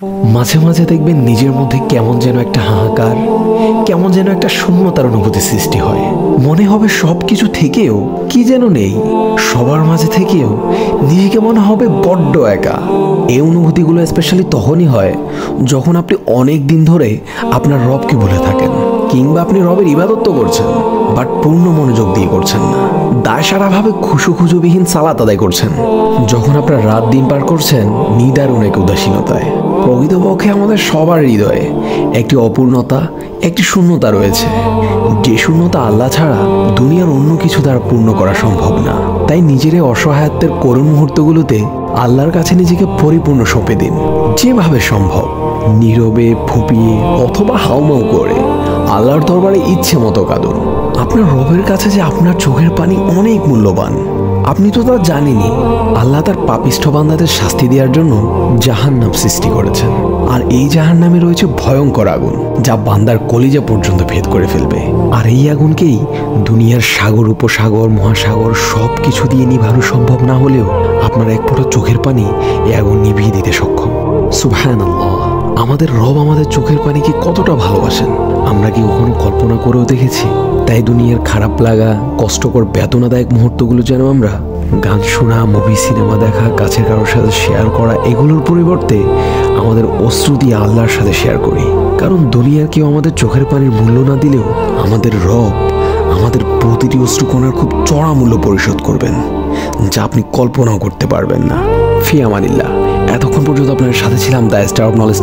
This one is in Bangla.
মাঝে মাঝে দেখবেন নিজের মধ্যে কেমন যেন একটা হাহাকার, কেমন যেন একটা শূন্যতার অনুভূতি সৃষ্টি হয়। মনে হবে সবকিছু থেকেও কি যেন নেই, সবার মাঝে থেকেও নিজেকে মনে হবে বড্ড একা। এই অনুভূতিগুলো স্পেশালি তখনই হয় যখন আপনি অনেক দিন ধরে আপনার রবকে ভুলে থাকেন, কিংবা আপনি রবের ইবাদত তো করছেন বাট পূর্ণ মনোযোগ দিয়ে করছেন না, দায়সারাভাবে খুশুখুজুবিহীন সালাত আদায় করছেন, যখন আপনার রাত দিন পার করছেন নিদারুণ এক উদাসীনতায়। প্রকৃতপক্ষে আমাদের সবার হৃদয়ে একটি অপূর্ণতা, একটি শূন্যতা রয়েছে, যে শূন্যতা আল্লাহ ছাড়া দুনিয়ার অন্য কিছু দ্বারা পূর্ণ করা সম্ভব না। তাই নিজের এই অসহায়ত্বের করুণ মুহূর্তগুলোতে আল্লাহর কাছে নিজেকে পরিপূর্ণ সঁপে দিন। যেভাবে সম্ভব নীরবে, ফুঁপিয়ে অথবা হাউমাউ করে আল্লাহর দরবারে ইচ্ছে মতো কাঁদুন। আপনার রবের কাছে যে আপনার চোখের পানি অনেক মূল্যবান, আপনি তো তা জানেনই। আল্লাহ তার পাপিষ্ঠ বান্দাদের শাস্তি দেওয়ার জন্য জাহান্নাম সৃষ্টি করেছেন, আর এই জাহান্নামে রয়েছে ভয়ঙ্কর আগুন যা বান্দার কলিজা পর্যন্ত ভেদ করে ফেলবে। আর এই আগুনকেই দুনিয়ার সাগর, উপসাগর, মহাসাগর সব কিছু দিয়ে নিভানো সম্ভব না হলেও আপনার এক ফোঁটা চোখের পানি এই আগুন নিভিয়ে দিতে সক্ষম। সুবহানাল্লাহ! আমাদের রব আমাদের চোখের পানিকে কতটা ভালোবাসেন আমরা কি কখনো কল্পনা করেও দেখেছি? তাই দুনিয়ার খারাপ লাগা, কষ্টকর, বেদনাদায়ক মুহূর্তগুলো যেন আমরা গান শোনা, মুভি, সিনেমা দেখা, কাছের কারোর সাথে শেয়ার করা, এগুলোর পরিবর্তে আমাদের অশ্রু দিয়ে আল্লাহর সাথে শেয়ার করি। কারণ দুনিয়ার কেউ আমাদের চোখের পানির মূল্য না দিলেও আমাদের রব আমাদের প্রতিটি অশ্রুকণার খুব চড়া মূল্য পরিশোধ করবেন, যা আপনি কল্পনাও করতে পারবেন না। ফি আমানিল্লাহ। এতক্ষণ পর্যন্ত আপনার সাথে ছিলাম দ্য স্টার অফ নলেজ।